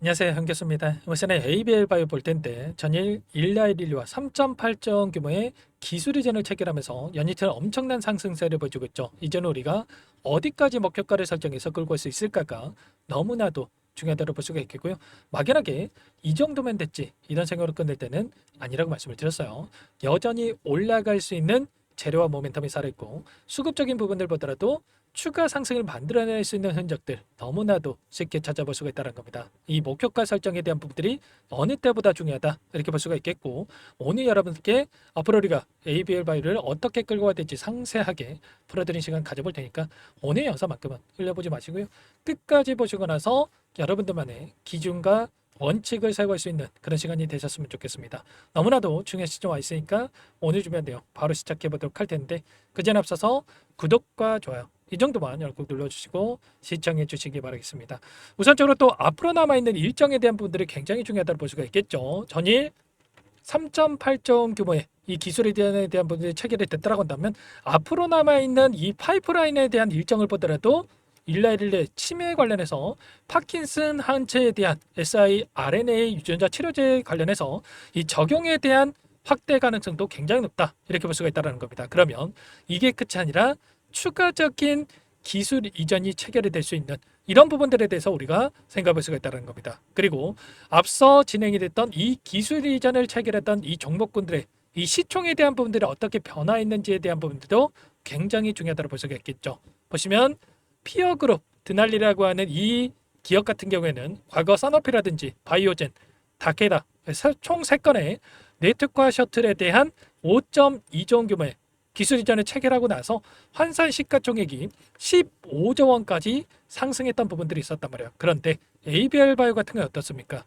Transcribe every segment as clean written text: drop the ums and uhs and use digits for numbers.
안녕하세요, 현교수입니다. 이번 시간에 ABL 바이오 볼 텐데 전일 일라일릴리와 3.8점 규모의 기술 이전을 체결하면서 연이틀 엄청난 상승세를 보여주고 있죠. 이제는 우리가 어디까지 목표가를 설정해서 끌고 올 수 있을까가 너무나도 중요하다고 볼 수가 있겠고요. 막연하게 이 정도면 됐지 이런 생각으로 끝낼 때는 아니라고 말씀을 드렸어요. 여전히 올라갈 수 있는 재료와 모멘텀이 살아있고 수급적인 부분들 보더라도 추가 상승을 만들어낼 수 있는 흔적들 너무나도 쉽게 찾아볼 수가 있다는 겁니다. 이 목표가 설정에 대한 부분들이 어느 때보다 중요하다 이렇게 볼 수가 있겠고, 오늘 여러분께 앞으로 우리가 ABL 바이오를 어떻게 끌고 가야 될지 상세하게 풀어드린 시간 가져볼 테니까 오늘 영상만큼은 흘려보지 마시고요. 끝까지 보시고 나서 여러분들만의 기준과 원칙을 세울 수 있는 그런 시간이 되셨으면 좋겠습니다. 너무나도 중요한 시점 와 있으니까 오늘 준비한 내용 바로 시작해 보도록 할 텐데, 그 전에 앞서서 구독과 좋아요 이 정도만 꼭 눌러주시고 시청해 주시기 바라겠습니다. 우선적으로 또 앞으로 남아있는 일정에 대한 부분들이 굉장히 중요하다고 볼 수가 있겠죠. 전일 3.8점 규모의 이 기술에 대한 부분들이 체결이 됐다고 한다면 앞으로 남아있는 이 파이프라인에 대한 일정을 보더라도 일라일릴레 치매에 관련해서 파킨슨 항체에 대한 siRNA 유전자 치료제 관련해서 이 적용에 대한 확대 가능성도 굉장히 높다 이렇게 볼 수가 있다는 겁니다. 그러면 이게 끝이 아니라 추가적인 기술 이전이 체결이 될 수 있는 이런 부분들에 대해서 우리가 생각해 볼 수가 있다는 겁니다. 그리고 앞서 진행이 됐던 이 기술 이전을 체결했던 이 종목군들의 이 시총에 대한 부분들이 어떻게 변화했는지에 대한 부분들도 굉장히 중요하다고 볼 수가 있겠죠. 보시면 피어그룹 드날리라고 하는 이 기업 같은 경우에는 과거 산오피라든지 바이오젠, 다케다 총 3건의 네트워크 셔틀에 대한 5.2조 원 규모의 기술 이전을 체결하고 나서 환산 시가총액이 15조 원까지 상승했던 부분들이 있었단 말이에요. 그런데 ABL 바이오 같은 건 어떻습니까?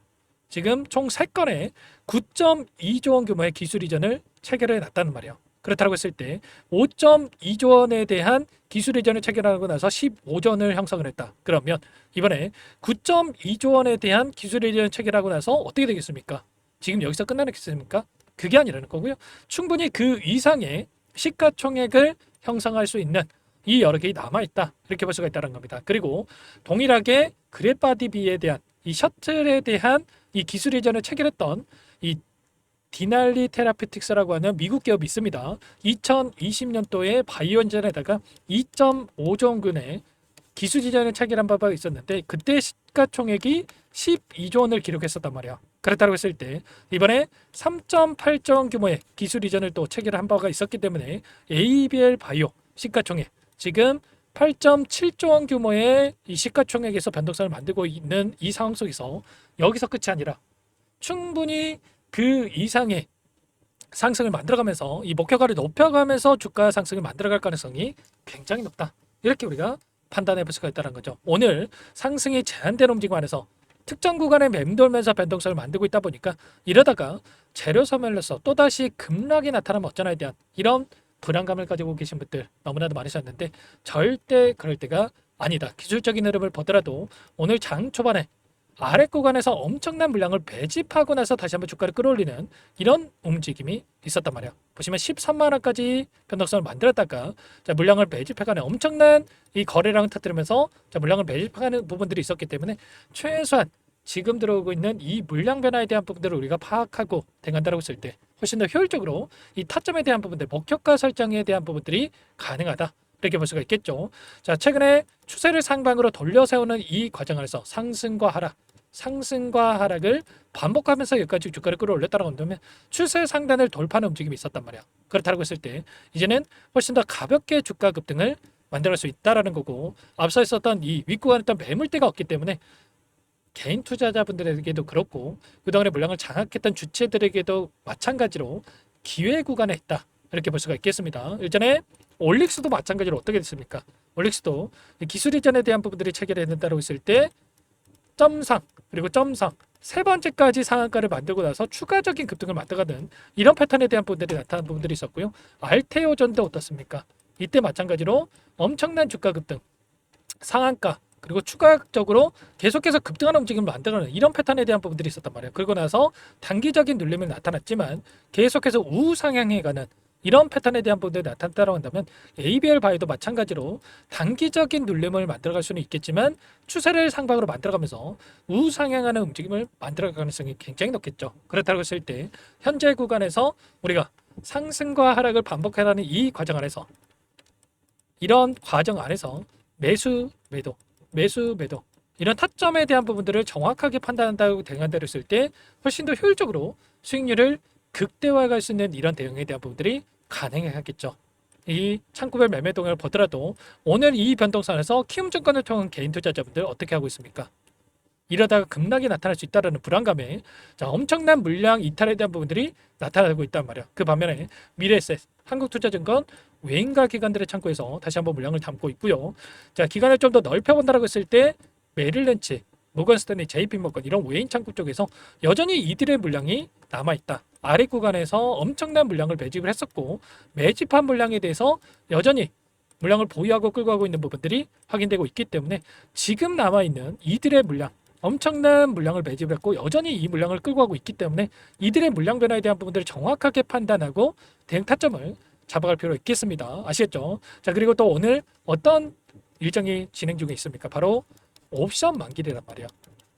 지금 총 3건의 9.2조 원 규모의 기술 이전을 체결해 놨다는 말이에요. 그렇다고 했을 때 5.2조 원에 대한 기술 이전을 체결하고 나서 15조 원을 형성을 했다. 그러면 이번에 9.2조 원에 대한 기술 이전을 체결하고 나서 어떻게 되겠습니까? 지금 여기서 끝나겠습니까? 그게 아니라는 거고요. 충분히 그 이상의 시가총액을 형성할 수 있는 이 여러 개가 남아있다 이렇게 볼 수가 있다는 겁니다. 그리고 동일하게 그래파디비에 대한 이 셔틀에 대한 이 기술 이전을 체결했던 이 디날리 테라피틱스라고 하는 미국 기업이 있습니다. 2020년도에 바이오엔젠에다가 2.5조 원근의 기술 이전을 체결한 바가 있었는데 그때 시가총액이 12조 원을 기록했었단 말이야. 그렇다고 했을 때 이번에 3.8조 원 규모의 기술 이전을 또 체결한 바가 있었기 때문에 ABL 바이오 시가총액 지금 8.7조 원 규모의 이 시가총액에서 변동성을 만들고 있는 이 상황 속에서 여기서 끝이 아니라 충분히 그 이상의 상승을 만들어가면서 이 목표가를 높여가면서 주가 상승을 만들어갈 가능성이 굉장히 높다. 이렇게 우리가 판단해 볼 수가 있다는 거죠. 오늘 상승이 제한된 움직임 안에서 특정 구간에 맴돌면서 변동성을 만들고 있다 보니까 이러다가 재료 소멸로서 또다시 급락이 나타나면 어쩌나에 대한 이런 불안감을 가지고 계신 분들 너무나도 많으셨는데 절대 그럴 때가 아니다. 기술적인 흐름을 보더라도 오늘 장 초반에 아래 구간에서 엄청난 물량을 매집하고 나서 다시 한번 주가를 끌어올리는 이런 움직임이 있었단 말이야. 보시면 13만 원까지 변동성을 만들었다가 물량을 매집해가는 엄청난 이 거래량을 터뜨리면서 물량을 매집하는 부분들이 있었기 때문에 최소한 지금 들어오고 있는 이 물량 변화에 대한 부분들을 우리가 파악하고 대응한다고 했을 때 훨씬 더 효율적으로 이 타점에 대한 부분들, 목표가 설정에 대한 부분들이 가능하다. 이렇게 볼 수가 있겠죠. 자, 최근에 추세를 상방으로 돌려 세우는 이 과정 안에서 상승과 하락을 반복하면서 여기까지 주가를 끌어올렸다고 한다면 추세 상단을 돌파하는 움직임이 있었단 말이야. 그렇다고 했을 때 이제는 훨씬 더 가볍게 주가 급등을 만들어갈 수 있다라는 거고, 앞서 있었던 이 윗구간에 있던 매물대가 없기 때문에 개인 투자자분들에게도 그렇고 그동안에 물량을 장악했던 주체들에게도 마찬가지로 기회 구간에 있다 이렇게 볼 수가 있겠습니다. 일전에 올릭스도 마찬가지로 어떻게 됐습니까? 올릭스도 기술 이전에 대한 부분들이 체결이 된다고 했을 때 점상 그리고 점상 세 번째까지 상한가를 만들고 나서 추가적인 급등을 만들어가는 이런 패턴에 대한 부분들이 나타난 부분들이 있었고요. 알테오전도 어떻습니까? 이때 마찬가지로 엄청난 주가 급등, 상한가 그리고 추가적으로 계속해서 급등하는 움직임을 만들어가는 이런 패턴에 대한 부분들이 있었단 말이에요. 그리고 나서 단기적인 눌림이 나타났지만 계속해서 우상향해 가는 이런 패턴에 대한 부분들이 나타났다고 한다면 ABL 바이오도 마찬가지로 단기적인 눌림을 만들어갈 수는 있겠지만 추세를 상방으로 만들어가면서 우상향하는 움직임을 만들어갈 가능성이 굉장히 높겠죠. 그렇다고 했을 때 현재 구간에서 우리가 상승과 하락을 반복해가는 이 과정 안에서 이런 과정 안에서 매수 매도 매수 매도 이런 타점에 대한 부분들을 정확하게 판단한다고 대응한다고 했을 때 훨씬 더 효율적으로 수익률을 극대화할 수 있는 이런 대응에 대한 부분들이 가능하겠죠. 이 창구별 매매 동향을 보더라도 오늘 이 변동선에서 키움증권을 통한 개인 투자자분들 어떻게 하고 있습니까? 이러다가 급락이 나타날 수 있다는 불안감에 엄청난 물량 이탈에 대한 부분들이 나타나고 있단 말이야. 그 반면에 미래에셋, 한국투자증권, 외인가 기관들의 창구에서 다시 한번 물량을 담고 있고요. 자, 기간을 좀 더 넓혀본다고 했을 때 메릴렌치, 모건스탠리, JP모건 이런 외인 창구 쪽에서 여전히 이들의 물량이 남아있다. 아래 구간에서 엄청난 물량을 매집을 했었고 매집한 물량에 대해서 여전히 물량을 보유하고 끌고 가고 있는 부분들이 확인되고 있기 때문에 지금 남아있는 이들의 물량 엄청난 물량을 매집했고 여전히 이 물량을 끌고 가고 있기 때문에 이들의 물량 변화에 대한 부분들을 정확하게 판단하고 대응 타점을 잡아갈 필요가 있겠습니다. 아시겠죠? 자, 그리고 또 오늘 어떤 일정이 진행 중에 있습니까? 바로 옵션 만기이란 말이야.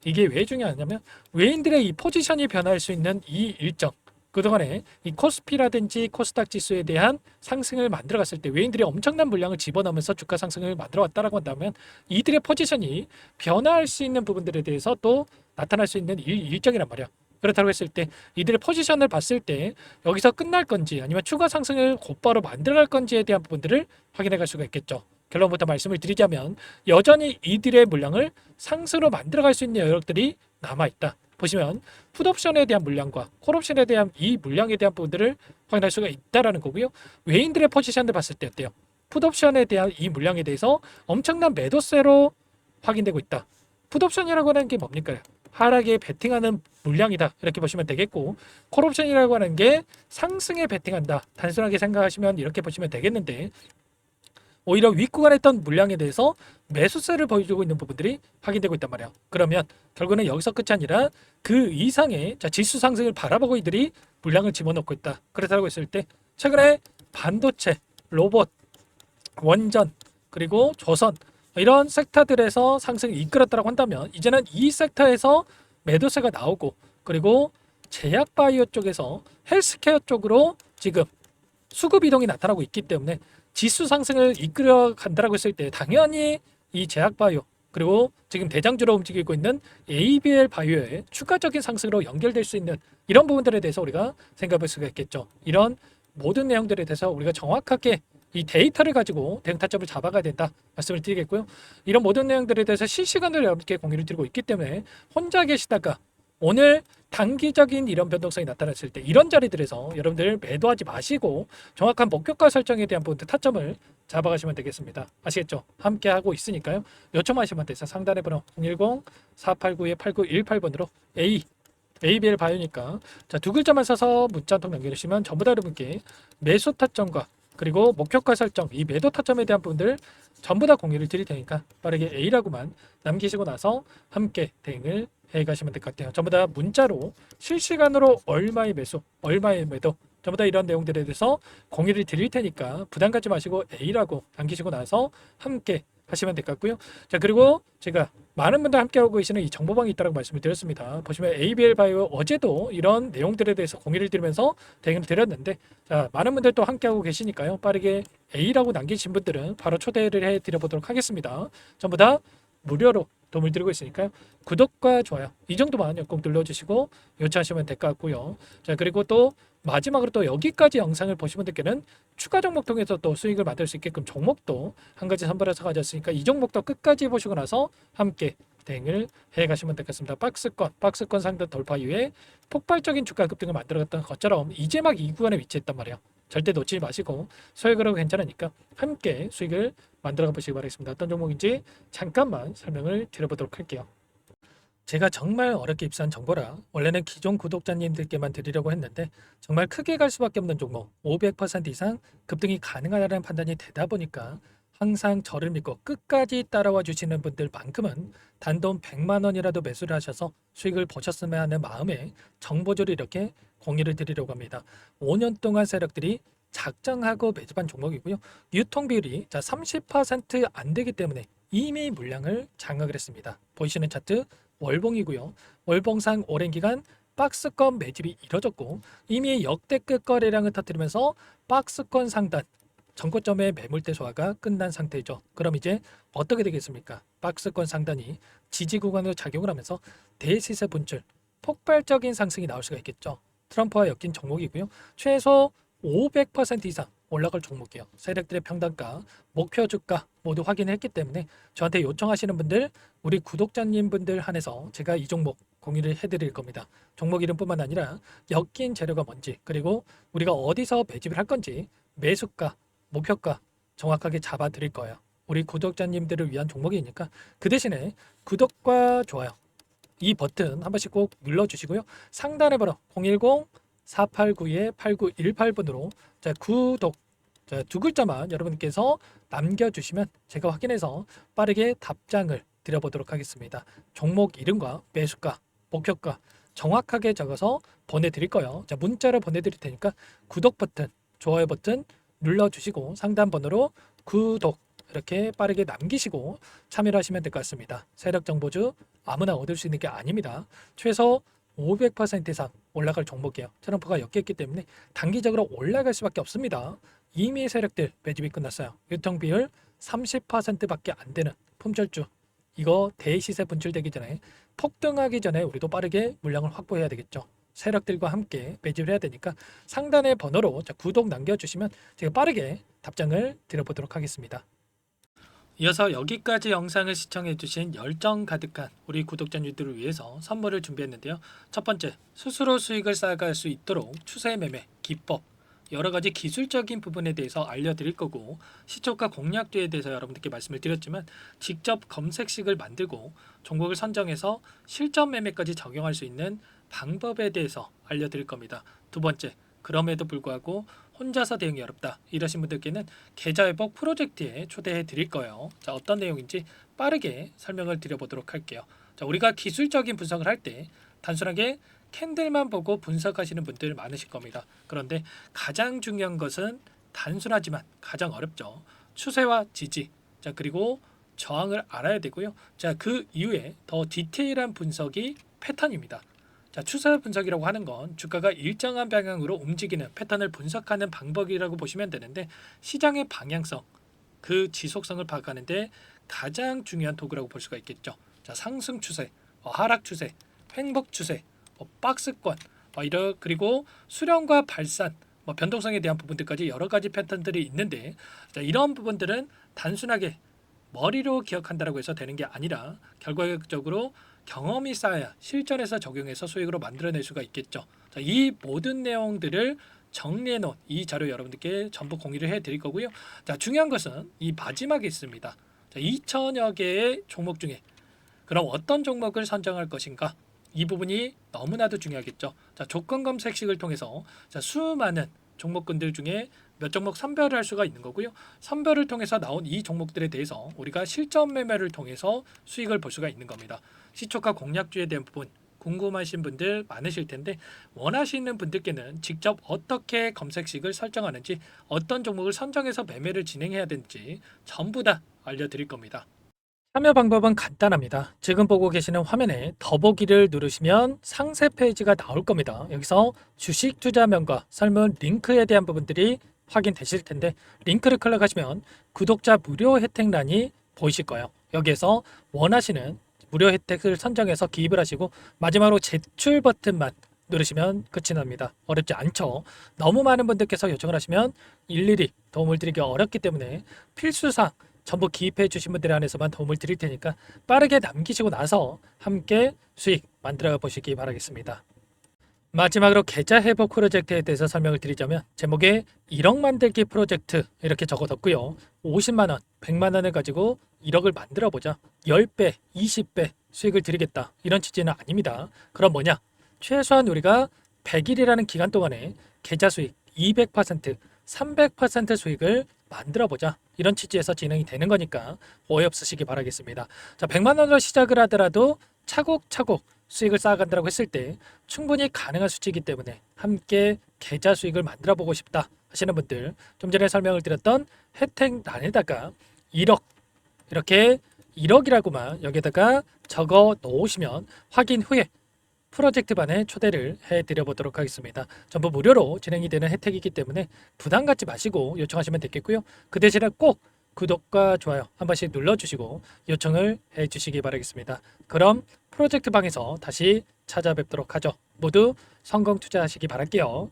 이게 왜 중요하냐면 외인들의 이 포지션이 변할 수 있는 이 일정, 그동안에 이 코스피라든지 코스닥 지수에 대한 상승을 만들어갔을 때 외인들이 엄청난 물량을 집어넣으면서 주가 상승을 만들어왔다라고 한다면 이들의 포지션이 변화할 수 있는 부분들에 대해서 또 나타날 수 있는 일정이란 말이야. 그렇다고 했을 때 이들의 포지션을 봤을 때 여기서 끝날 건지 아니면 추가 상승을 곧바로 만들어갈 건지에 대한 부분들을 확인해 갈 수가 있겠죠. 결론부터 말씀을 드리자면 여전히 이들의 물량을 상승으로 만들어갈 수 있는 여력들이 남아있다. 보시면 풋옵션에 대한 물량과 콜옵션에 대한 이 물량에 대한 부분들을 확인할 수가 있다라는 거고요. 외인들의 포지션을 봤을 때 어때요? 풋옵션에 대한 이 물량에 대해서 엄청난 매도세로 확인되고 있다. 풋옵션이라고 하는 게 뭡니까? 하락에 베팅하는 물량이다. 이렇게 보시면 되겠고 콜옵션이라고 하는 게 상승에 베팅한다. 단순하게 생각하시면 이렇게 보시면 되겠는데 오히려 윗구간에 있던 물량에 대해서 매수세를 보여주고 있는 부분들이 확인되고 있단 말이야. 그러면 결국은 여기서 끝이 아니라 그 이상의 지수 상승을 바라보고 이들이 물량을 집어넣고 있다. 그렇다고 했을 때 최근에 반도체, 로봇, 원전, 그리고 조선 이런 섹터들에서 상승을 이끌었다고 한다면 이제는 이 섹터에서 매도세가 나오고 그리고 제약바이오 쪽에서 헬스케어 쪽으로 지금 수급 이동이 나타나고 있기 때문에 지수 상승을 이끌어 간다라고 했을 때 당연히 이 제약바이오 그리고 지금 대장주로 움직이고 있는 ABL 바이오의 추가적인 상승으로 연결될 수 있는 이런 부분들에 대해서 우리가 생각해 볼 수가 있겠죠. 이런 모든 내용들에 대해서 우리가 정확하게 이 데이터를 가지고 대응 타점을 잡아가야 된다 말씀을 드리겠고요. 이런 모든 내용들에 대해서 실시간으로 여러분께 공유를 드리고 있기 때문에 혼자 계시다가 오늘 단기적인 이런 변동성이 나타났을 때 이런 자리들에서 여러분들 매도하지 마시고 정확한 목표가 설정에 대한 부분들 타점을 잡아가시면 되겠습니다. 아시겠죠? 함께 하고 있으니까요. 요청하시면 돼서 상단의 번호 010-489-8918번으로 ABL 바이오니까 두 글자만 써서 문자 한 통 남겨주시면 전부 다 여러분께 매수 타점과 그리고 목표가 설정, 이 매도 타점에 대한 부분들 전부 다 공유를 드릴 테니까 빠르게 A라고만 남기시고 나서 함께 대응을 해 가시면 될 것 같아요. 전부 다 문자로 실시간으로 얼마의 매수, 얼마의 매도 전부 다 이런 내용들에 대해서 공유를 드릴 테니까 부담 갖지 마시고 A라고 남기시고 나서 함께 하시면 될 것 같고요. 자, 그리고 제가 많은 분들 함께하고 계시는 이 정보방이 있다고 말씀을 드렸습니다. 보시면 ABL 바이오 어제도 이런 내용들에 대해서 공유를 드리면서 대응을 드렸는데 자, 많은 분들 또 함께하고 계시니까요. 빠르게 A라고 남기신 분들은 바로 초대를 해드려보도록 하겠습니다. 전부 다 무료로 도움을 드리고 있으니까요. 구독과 좋아요 이 정도만 꼭 눌러주시고 요청하시면 될 것 같고요. 자, 그리고 또 마지막으로 또 여기까지 영상을 보신 분들께는 추가 종목 통해서 또 수익을 만들 수 있게끔 종목도 한 가지 선별해서 가졌으니까 이 종목도 끝까지 보시고 나서 함께 대응을 해 가시면 되겠습니다. 박스권 상단 돌파 이후에 폭발적인 주가 급등을 만들어갔던 것처럼 이제 막 이 구간에 위치했단 말이에요. 절대 놓치지 마시고 수익으로 괜찮으니까 함께 수익을 만들어가 보시기 바라겠습니다. 어떤 종목인지 잠깐만 설명을 드려보도록 할게요. 제가 정말 어렵게 입수한 정보라 원래는 기존 구독자님들께만 드리려고 했는데 정말 크게 갈 수밖에 없는 종목 500% 이상 급등이 가능하다는 판단이 되다 보니까 항상 저를 믿고 끝까지 따라와 주시는 분들만큼은 단돈 100만 원이라도 매수를 하셔서 수익을 보셨으면 하는 마음에 정보를 이렇게 공유를 드리려고 합니다. 5년 동안 세력들이 작정하고 매집한 종목이고요. 유통 비율이 30%안 되기 때문에 이미 물량을 장악을 했습니다. 보이시는 차트 월봉이고요. 월봉상 오랜 기간 박스권 매집이 이뤄졌고 이미 역대급 거래량을 터뜨리면서 박스권 상단 전고점의 매물대 소화가 끝난 상태죠. 그럼 이제 어떻게 되겠습니까? 박스권 상단이 지지 구간으로 작용을 하면서 대시세 분출, 폭발적인 상승이 나올 수가 있겠죠. 트럼프와 엮인 종목이고요. 최소 500% 이상 올라갈 종목이에요. 세력들의 평단가, 목표 주가 모두 확인했기 때문에 저한테 요청하시는 분들, 우리 구독자님 분들 한해서 제가 이 종목 공유를 해드릴 겁니다. 종목 이름뿐만 아니라 엮인 재료가 뭔지, 그리고 우리가 어디서 매집을 할 건지, 매수가, 목표가 정확하게 잡아 드릴 거예요. 우리 구독자님들을 위한 종목이니까 그 대신에 구독과 좋아요 이 버튼 한 번씩 꼭 눌러주시고요. 상단에 번호 010-489-8918번으로 구독 두 글자만 여러분께서 남겨주시면 제가 확인해서 빠르게 답장을 드려보도록 하겠습니다. 종목 이름과 매수가, 목표가 정확하게 적어서 보내드릴 거예요. 문자로 보내드릴 테니까 구독 버튼, 좋아요 버튼 눌러주시고 상단 번호로 구독 이렇게 빠르게 남기시고 참여를 하시면 될 것 같습니다. 세력 정보주 아무나 얻을 수 있는 게 아닙니다. 최소 500% 이상 올라갈 종목이에요. 트럼프가 엮였기 때문에 단기적으로 올라갈 수밖에 없습니다. 이미 세력들 매집이 끝났어요. 유통 비율 30%밖에 안 되는 품절주. 이거 대시세 분출되기 전에 폭등하기 전에 우리도 빠르게 물량을 확보해야 되겠죠. 세력들과 함께 매집을 해야 되니까 상단의 번호로 구독 남겨주시면 제가 빠르게 답장을 드려보도록 하겠습니다. 이어서 여기까지 영상을 시청해주신 열정 가득한 우리 구독자님들을 위해서 선물을 준비했는데요. 첫 번째, 스스로 수익을 쌓아갈 수 있도록 추세 매매 기법, 여러 가지 기술적인 부분에 대해서 알려드릴 거고, 시초가 공략주에 대해서 여러분들께 말씀을 드렸지만 직접 검색식을 만들고 종목을 선정해서 실전 매매까지 적용할 수 있는 방법에 대해서 알려드릴 겁니다. 두 번째, 그럼에도 불구하고 혼자서 대응이 어렵다 이러신 분들께는 계좌회복 프로젝트에 초대해 드릴 거예요. 어떤 내용인지 빠르게 설명을 드려보도록 할게요. 우리가 기술적인 분석을 할 때 단순하게 캔들만 보고 분석하시는 분들 많으실 겁니다. 그런데 가장 중요한 것은 단순하지만 가장 어렵죠. 추세와 지지, 그리고 저항을 알아야 되고요. 그 이후에 더 디테일한 분석이 패턴입니다. 추세 분석이라고 하는 건 주가가 일정한 방향으로 움직이는 패턴을 분석하는 방법이라고 보시면 되는데, 시장의 방향성, 그 지속성을 파악하는데 가장 중요한 도구라고 볼 수가 있겠죠. 상승 추세, 하락 추세, 횡복 추세, 박스권, 그리고 수렴과 발산, 변동성에 대한 부분들까지 여러 가지 패턴들이 있는데, 이런 부분들은 단순하게 머리로 기억한다고 해서 되는 게 아니라 결과적으로 경험이 쌓아야 실전에서 적용해서 수익으로 만들어낼 수가 있겠죠. 이 모든 내용들을 정리해 놓은 이 자료 여러분들께 전부 공유를 해 드릴 거고요. 중요한 것은 이 마지막에 있습니다. 2천여 개의 종목 중에 그럼 어떤 종목을 선정할 것인가? 이 부분이 너무나도 중요하겠죠. 조건 검색식을 통해서 수많은 종목군들 중에 몇 종목 선별을 할 수가 있는 거고요. 선별을 통해서 나온 이 종목들에 대해서 우리가 실전 매매를 통해서 수익을 볼 수가 있는 겁니다. 시초가 공략주에 대한 부분 궁금하신 분들 많으실 텐데, 원하시는 분들께는 직접 어떻게 검색식을 설정하는지, 어떤 종목을 선정해서 매매를 진행해야 되는지 전부 다 알려드릴 겁니다. 참여 방법은 간단합니다. 지금 보고 계시는 화면에 더보기를 누르시면 상세 페이지가 나올 겁니다. 여기서 주식 투자명과 설문 링크에 대한 부분들이 확인되실 텐데, 링크를 클릭하시면 구독자 무료 혜택란이 보이실 거예요. 여기에서 원하시는 무료 혜택을 선정해서 기입을 하시고 마지막으로 제출 버튼만 누르시면 끝이 납니다. 어렵지 않죠? 너무 많은 분들께서 요청을 하시면 일일이 도움을 드리기 어렵기 때문에 필수사항 전부 기입해 주신 분들에 한해서만 도움을 드릴 테니까 빠르게 남기시고 나서 함께 수익 만들어 보시기 바라겠습니다. 마지막으로 계좌 회복 프로젝트에 대해서 설명을 드리자면, 제목에 1억 만들기 프로젝트 이렇게 적어뒀고요. 50만원, 100만원을 가지고 1억을 만들어 보자, 10배, 20배 수익을 드리겠다, 이런 취지는 아닙니다. 그럼 뭐냐? 최소한 우리가 100일이라는 기간 동안에 계좌 수익 200%, 300% 수익을 만들어 보자, 이런 취지에서 진행이 되는 거니까 오해 없으시기 바라겠습니다. 100만 원으로 시작을 하더라도 차곡차곡 수익을 쌓아간다고 했을 때 충분히 가능한 수치이기 때문에 함께 계좌 수익을 만들어 보고 싶다 하시는 분들, 좀 전에 설명을 드렸던 혜택란에다가 1억, 이렇게 1억이라고만 여기다가 적어 놓으시면 확인 후에 프로젝트반에 초대를 해드려 보도록 하겠습니다. 전부 무료로 진행이 되는 혜택이기 때문에 부담 갖지 마시고 요청하시면 되겠고요. 그 대신에 꼭 구독과 좋아요 한 번씩 눌러주시고 요청을 해주시기 바라겠습니다. 그럼 프로젝트방에서 다시 찾아뵙도록 하죠. 모두 성공 투자하시기 바랄게요.